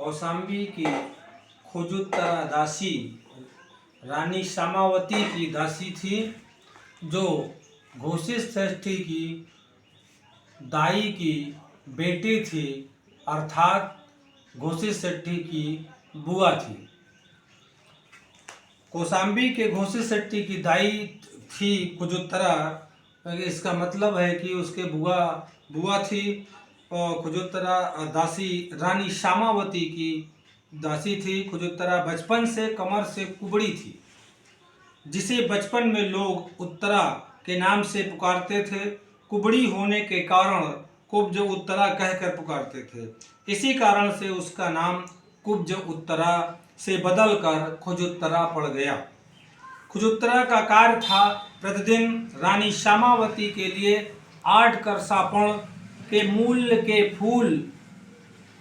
कौशाम्बी की खुजुत्तरा दासी रानी सामावती की दासी थी, जो घोषित श्रेष्ठी की दाई की बेटी थी, अर्थात घोषित शेट्टी की बुआ थी। कौशाम्बी के घोषित शेट्टी की दाई थी खुजुत्तरा। इसका मतलब है कि उसके बुआ थी। और खुजुत्तरा दासी रानी सामावती की दासी थी। खुजुत्तरा बचपन से कमर से कुबड़ी थी, जिसे बचपन में लोग उत्तरा के नाम से पुकारते थे। कुबड़ी होने के कारण कुब्ज उत्तरा कहकर पुकारते थे। इसी कारण से उसका नाम कुब्ज उत्तरा से बदलकर खुजुत्तरा पड़ गया। खुजुत्तरा का कार्य था प्रतिदिन रानी सामावती के लिए 8 करसापण के मूल्य के फूल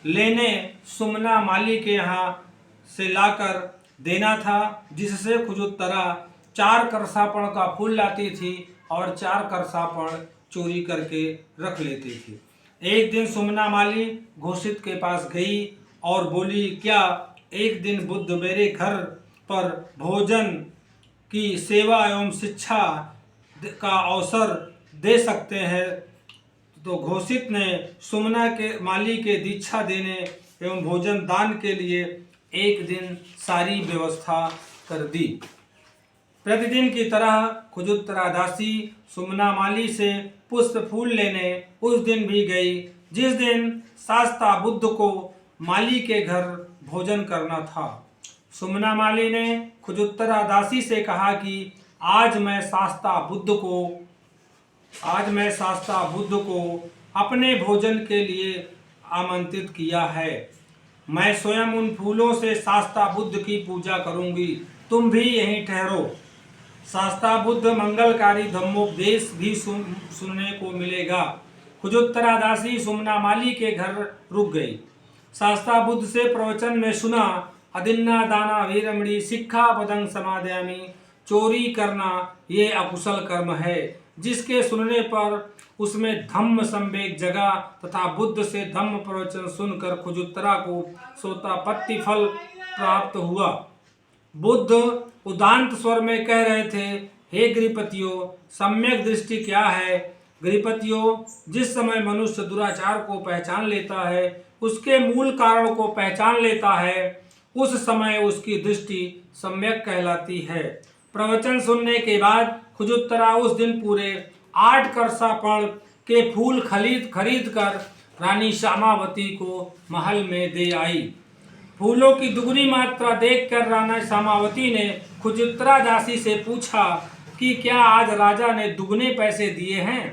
लेने सुमना माली के यहाँ से लाकर देना था, जिससे खुजुत्तरा 4 करसापण का फूल लाती थी और 4 करसापण चोरी करके रख लेती थी। एक दिन सुमना माली घोषित के पास गई और बोली, क्या एक दिन बुद्ध मेरे घर पर भोजन की सेवा एवं शिक्षा का अवसर दे सकते हैं? तो घोषित ने सुमना के माली के दीक्षा देने एवं भोजन दान के लिए एक दिन सारी व्यवस्था कर दी। प्रतिदिन की तरह खुजुत्तरा दासी सुमना माली से पुष्प फूल लेने उस दिन भी गई, जिस दिन शास्ता बुद्ध को माली के घर भोजन करना था। सुमना माली ने खुजुत्तरा दासी से कहा कि आज मैं शास्ता बुद्ध को अपने भोजन के लिए आमंत्रित किया है। मैं स्वयं उन फूलों से शास्ता बुद्ध की पूजा करूंगी, तुम भी यहीं ठहरो। शास्ता बुद्ध मंगलकारी धम्मोपदेश भी सुनने को मिलेगा। खुजुत्तरा दासी सुमना माली के घर रुक गई। शास्ता बुद्ध से प्रवचन में सुना, अदिन्ना दाना वीरमणि शिक्षा पदं समादयामि। चोरी करना ये अकुशल कर्म है, जिसके सुनने पर उसमें धम्म संवेग जगा तथा बुद्ध से धम्म प्रवचन सुनकर खुजुत्तरा को सोतापत्ति फल प्राप्त हुआ। बुद्ध उदांत स्वर में कह रहे थे, हे गृहपतियों, सम्यक दृष्टि क्या है? गृहपतियों, जिस समय मनुष्य दुराचार को पहचान लेता है, उसके मूल कारण को पहचान लेता है, उस समय उसकी दृष्टि सम्यक कहलाती है। प्रवचन सुनने के बाद खुजुत्तरा उस दिन पूरे 8 करसापण के फूल खरीद कर रानी सामावती को महल में दे आई। फूलों की दुगनी मात्रा देखकर रानी सामावती ने खुजुत्तरा दासी से पूछा कि क्या आज राजा ने दुगने पैसे दिए हैं?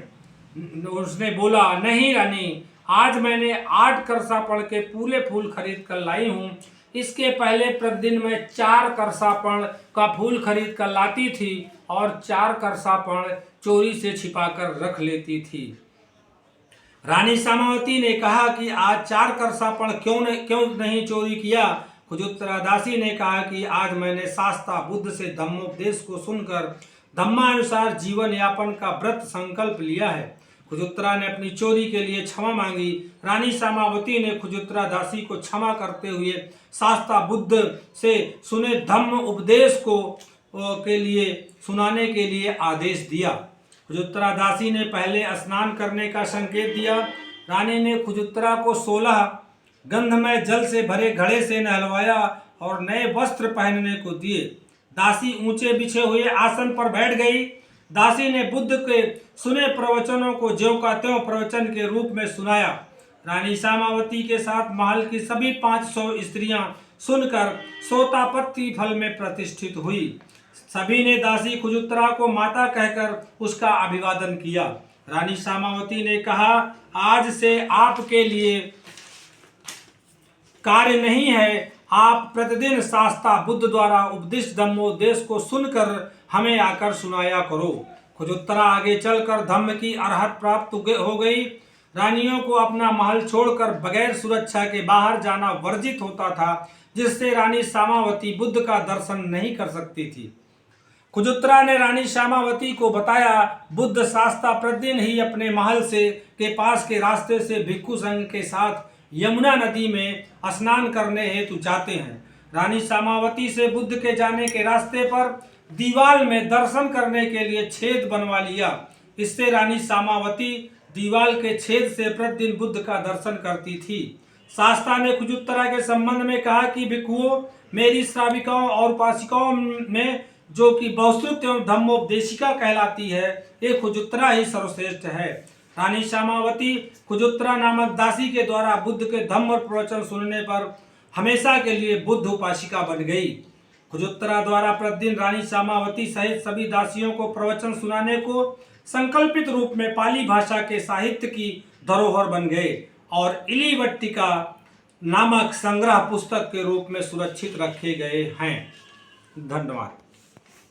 उसने बोला, नहीं रानी, आज मैंने 8 करसापण के पूरे फूल खरीद कर लाई हूँ। इसके पहले प्रतिदिन मैं 4 करसापण का फूल खरीद कर लाती थी और 4 करसापण चोरी से छिपाकर रख लेती थी। रानी सामावती ने कहा कि आज 4 करसापण क्यों नहीं चोरी किया? खुजुत्तरा दासी ने कहा कि आज मैंने शास्ता बुद्ध से धम्मोपदेश को सुनकर धम्मानुसार जीवन यापन का व्रत संकल्प लिया है। खुजुत्तरा ने अपनी चोरी के लिए क्षमा मांगी। रानी सामावती ने खुजुत्तरा दासी को क्षमा करते हुए शास्ता बुद्ध से सुने धम्म उपदेश को सुनाने के लिए आदेश दिया। खुजुत्तरा दासी ने पहले स्नान करने का संकेत दिया। रानी ने खुजुत्तरा को 16 गंधमय जल से भरे घड़े से नहलवाया और नए वस्त्र पहनने को दिए। दासी ऊंचे बिछे हुए आसन पर बैठ गई। दासी ने बुद्ध के सुने प्रवचनों को ज्यों का त्यों प्रवचन के रूप में सुनाया। रानी सामावती के साथ महल की सभी 500 स्त्रियां सुनकर सोतापत्ति फल में प्रतिष्ठित हुई। सभी ने दासी खुजुत्तरा को माता कहकर उसका अभिवादन किया। रानी सामावती ने कहा, आज से आपके लिए कार्य नहीं है, आप प्रतिदिन शास्ता बुद्ध द्वारा उपदिष्ट धम्मोपदेश को सुनकर हमें आकर सुनाया करो। खुजुत्तरा आगे चलकर धम्म की अरहत प्राप्त हो गई। रानियों को अपना महल छोड़कर बगैर सुरक्षा के बाहर जाना वर्जित होता था, जिससे रानी सामावती बुद्ध का दर्शन नहीं कर सकती थी। खुजुत्तरा ने रानी सामावती को बताया, बुद्ध शास्ता प्रतिदिन ही अपने महल के पास के रास्ते से भिक्षु संघ के साथ यमुना नदी में स्नान करने हेतु जाते हैं। रानी सामावती से बुद्ध के जाने के रास्ते पर दीवाल में दर्शन करने के लिए छेद बनवा लिया। इससे रानी सामावती दीवाल के छेद से प्रतिदिन बुद्ध का दर्शन करती थी। शास्त्रा ने खुजुत्तरा के संबंध में कहा कि भिक्षुओं, मेरी श्राविकाओं और उपासिकाओं में जो कि बहुश्रुत एवं धम्मोपदेशिका कहलाती है, ये खुजुत्तरा ही सर्वश्रेष्ठ है। रानी सामावती खुजुत्तरा नामक दासी के द्वारा बुद्ध के धम्म प्रवचन सुनने पर हमेशा के लिए बुद्ध उपासिका बन गई। खुजुत्तरा द्वारा प्रतिदिन रानी सामावती सहित सभी दासियों को प्रवचन सुनाने को संकल्पित रूप में पाली भाषा के साहित्य की धरोहर बन गए और इलिवट्टिका नामक संग्रह पुस्तक के रूप में सुरक्षित रखे गए हैं। धन्यवाद।